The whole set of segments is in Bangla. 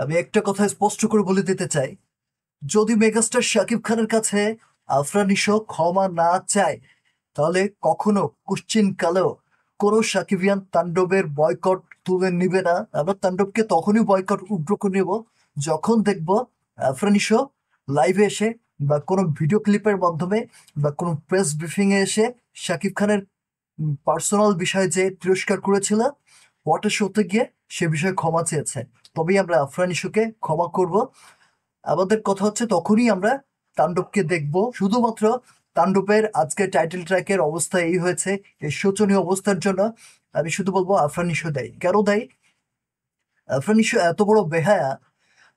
আমি একটা কথা স্পষ্ট করে বলে দিতে চাই, যদি মেগাস্টার শাকিব খানের কাছে আফরান নিশো ক্ষমা না চায়, তাহলে কখনো কুশ্চিন কালেও কোনো সাকিবিয়ান তাণ্ডবের বয়কট তুলে নিবে না। আমরা তাণ্ডবকে তখনই বয়কট উগ্র করে নেব যখন দেখব আফরান নিশো লাইভে এসে বা কোনো ভিডিও ক্লিপের মাধ্যমে বা কোনো প্রেস ব্রিফিং এ এসে শাকিব খানের পার্সোনাল বিষয়ে যে তিরস্কার করেছিল ওয়াটার শোতে গিয়ে সে বিষয়ে ক্ষমা চেয়েছে, তবেই আমরা আফরান নিশোকে ক্ষমা করব। আমাদের কথা হচ্ছে তখনই আমরা তাণ্ডবকে দেখব। শুধুমাত্র তাণ্ডবের আজকে টাইটেল ট্র্যাকের অবস্থা এই হয়েছে, এই শোচনীয় অবস্থার জন্য আমি শুধু বলবো আফরান নিশো দায়ী। কেন দায়ী? আফরান নিশো এত বড় বেহায়া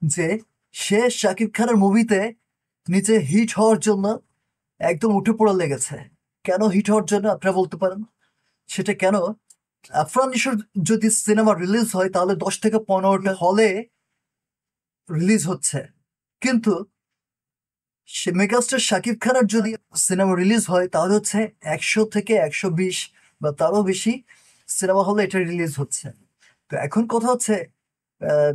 যে সে শাকিব খানের মুভিতে নিচে হিট হওয়ার জন্য একদম উঠে পড়ে লেগেছে। কেন হিট হওয়ার জন্য আপনারা বলতে পারেন? সেটা কেন? আফরান নিশোর যদি সিনেমা রিলিজ হয় তাহলে 10 থেকে 15টা হলে রিলিজ হচ্ছে, কিন্তু সে মেগাস্টার শাকিব খানের যদি সিনেমা রিলিজ হয় তাহলে হচ্ছে 100 থেকে 120 বা তারও বেশি সিনেমা হলে এটা রিলিজ হচ্ছে। তো এখন কথা হচ্ছে আহ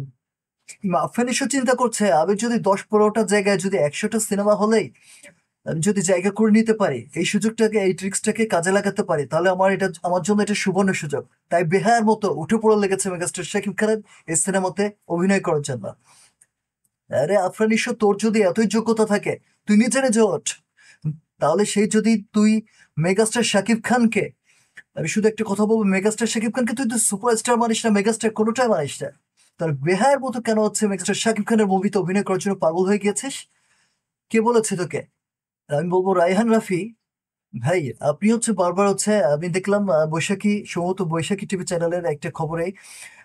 আফরান নিশো চিন্তা করছে, আমি যদি 10-15টা জায়গায় যদি 100টা সিনেমা হলেই আমি যদি জায়গা করে নিতে পারি, এই সুযোগটাকে এই ট্রিক্সটাকে কাজে লাগাতে পারি, তাহলে আমার জন্য এটা সুবর্ণ সুযোগ। তাই বেহায়ার মতো উঠে পড়ে লেগেছে মেগাস্টার শাকিব খানের এই সিনেমাতে অভিনয় করার জন্য। আরে আফরান নিশো, তোর যদি এতই যোগ্যতা থাকে তুই নিজে নিজে ওঠ। তাহলে সেই যদি তুই মেগাস্টার শাকিব খানকে, আমি শুধু একটা কথা বলবো, মেগাস্টার শাকিব খানকে তুই তো সুপারস্টার মানিস না, মেগাস্টার কোনোটাই মানিস না, তার বেহায়ের মতো কেন হচ্ছে মেগাস্টার শাকিব খানের মুভিতে অভিনয় করার জন্য পাগল হয়ে গিয়েছিস? কে বলেছে তোকে? আমি বলবো রায়হান রাফি ভাই, আপনি হচ্ছে বারবার হচ্ছে আমি দেখলাম বৈশাখী, সম্ভবত বৈশাখী টিভি চ্যানেলের একটা খবরে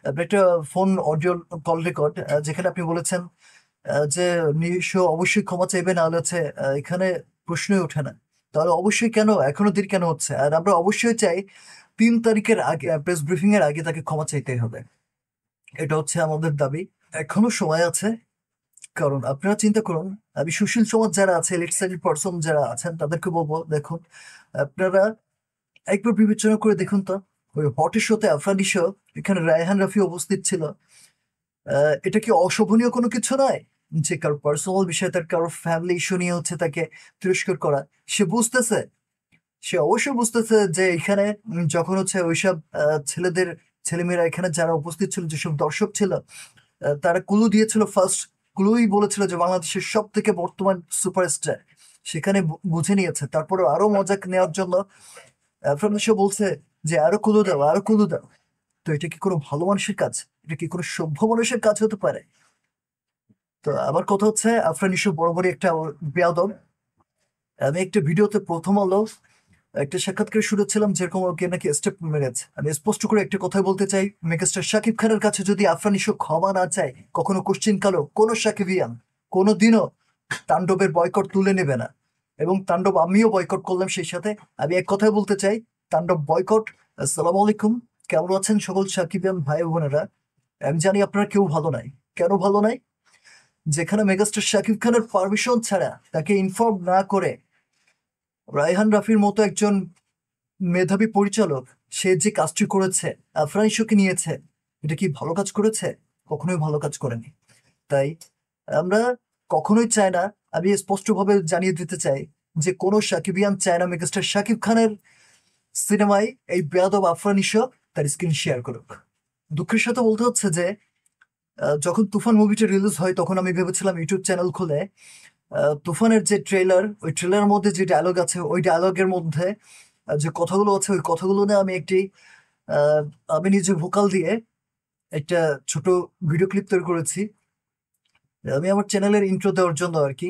আপনি একটা ফোন অডিও কল রেকর্ড যেখানে আপনি বলেছেন যে নিশো অবশ্যই ক্ষমা চাইবে, না হলে হচ্ছে এখানে প্রশ্নই ওঠে না। তাহলে অবশ্যই কেন এখনো দেরি কেন হচ্ছে? আর আমরা অবশ্যই চাই 3 তারিখের আগে, প্রেস ব্রিফিং এর আগে তাকে ক্ষমা চাইতেই হবে। এটা হচ্ছে আমাদের দাবি। এখনো সময় আছে। কারণ আপনারা চিন্তা করুন, আমি সুশীল সমাজ যারা আছে, এলিট পার্সন যারা আছেন তাদেরকে বলবো, দেখুন আপনারা একবার বিবেচনা করে দেখুন তো, ওই হটের শোতে আফরান নিশো, এখানে রায়হান রাফি উপস্থিত ছিল। এটা কি অশোভনীয় কোনো কিছু নয় যে কারো পার্সোনাল বিষয়, তার কারো ফ্যামিলি ইস্যু নিয়ে হচ্ছে তাকে তিরস্কার করা? সে বুঝতেছে, সে অবশ্যই বুঝতেছে যে এখানে যখন হচ্ছে ওইসব ছেলেদের, ছেলেমেয়েরা এখানে যারা উপস্থিত ছিল, যেসব দর্শক ছিল, তারা ক্লু দিয়েছিল, ফার্স্ট ক্লুই বলেছিল যে বাংলাদেশের সব থেকে বর্তমান সুপারস্টার, সেখানে বুঝে নিয়েছে। তারপরে আরো মজা নেওয়ার জন্য আফরান নিশো বলছে যে আরো কুলু দাও, আরো কুলু দাও। তো এটা কি কোনো ভালো মানুষের কাজ? এটা কি কোনো সভ্য মানুষের কাজ হতে পারে? তো আমার কথা হচ্ছে আফরান নিশো বরাবরই একটা বেয়াদব। আমি একটা ভিডিওতে প্রথম আলো একটা সাক্ষাৎকার শুনেছিলাম যেরকম ওকে নাকি স্টেপ মেরেছে। আমি স্পষ্ট করে একটা কথাই বলতে চাই, মেগাস্টার শাকিব খানের কাছে যদি আফরান নিশো ক্ষমা না চায়, কখনো কোশ্চিন কালো কোনো সাকিবিয়ান কোনোদিনও তাণ্ডবের বয়কট তুলে নেবে না। এবং তাণ্ডব আমিও বয়কট করলাম সেই সাথে। আমি এক কথাই বলতে চাই, তাণ্ডব বয়কট। আসসালামু আলাইকুম। কেমন আছেন সকল সাকিবিয়ান ভাই বোনেরা? আমি জানি আপনারা কেউ ভালো নাই। কেন ভালো নাই? যেখানে মেগাস্টার শাকিব খানের পারমিশন ছাড়া, তাকে ইনফর্ম না করে, রায়হান রাফির মতো একজন মেধাবী পরিচালক সে যে কাজটি করেছে, আফরান নিশোকে নিয়েছে, এটা কি ভালো কাজ করেছে? কখনোই ভালো কাজ করেনি। তাই আমরা কখনোই চাই না, আমি স্পষ্টভাবে জানিয়ে দিতে চাই যে কোনো সাকিবিয়ান চায় না মেগাস্টার শাকিব খানের সিনেমায় এই বেয়াদব আফরান নিশো তার স্ক্রিন শেয়ার করুক। দুঃখের সাথে বলতে হচ্ছে যে যখন তুফান মুভিটা রিলিজ হয় তখন আমি ভেবেছিলাম ইউটিউব চ্যানেল খুলে তুফানের যে ট্রেলার, ওই ট্রেলারের মধ্যে যে ডায়লগ আছে, ওই ডায়লগের মধ্যে যে কথাগুলো আছে, ওই কথাগুলো নিয়ে আমি একটি আহ, আমি নিজে ভোকাল দিয়ে একটা ছোট ভিডিও ক্লিপ তৈরি করেছি। আমি আমার চ্যানেলের ইন্ট্রো দেওয়ার জন্য আর কি।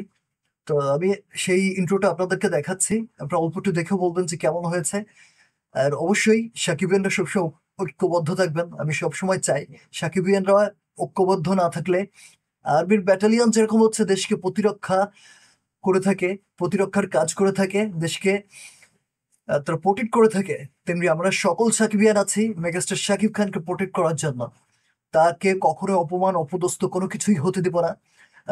তো আমি সেই ইন্ট্রোটা আপনাদেরকে দেখাচ্ছি, আপনারা অল্প একটু দেখে বলবেন যে কেমন হয়েছে। আর অবশ্যই সাকিবিয়ানরা সবসময় ঐক্যবদ্ধ থাকবেন, আমি সবসময় চাই। সাকিবিয়ানরা ঐক্যবদ্ধ না থাকলে, আর্মির ব্যাটালিয়ন যেরকম হচ্ছে দেশকে প্রতিরক্ষা করে থাকে, প্রতিরক্ষার কাজ করে থাকে, দেশকে তারা প্রোটেক্ট করে থাকে, তেমনি আমরা সকল সাকিবিয়ান আছি মেগাস্টার শাকিব খানকে প্রোটেক্ট করার জন্য। তাকে কখনো অপমান অপদস্থ কোনো কিছুই হতে দেব না।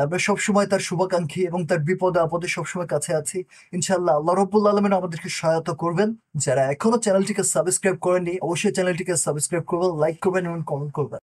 আমরা সবসময় তার শুভাকাঙ্ক্ষী এবং তার বিপদে আপদে সবসময় কাছে আছি। ইনশাআল্লাহ আল্লাহ রব্বুল আলমিন আমাদেরকে সহায়তা করবেন। যারা এখনো চ্যানেলটিকে সাবস্ক্রাইব করেননি, অবশ্যই চ্যানেলটিকে সাবস্ক্রাইব করবেন, লাইক করবেন এবং কমেন্ট করবেন।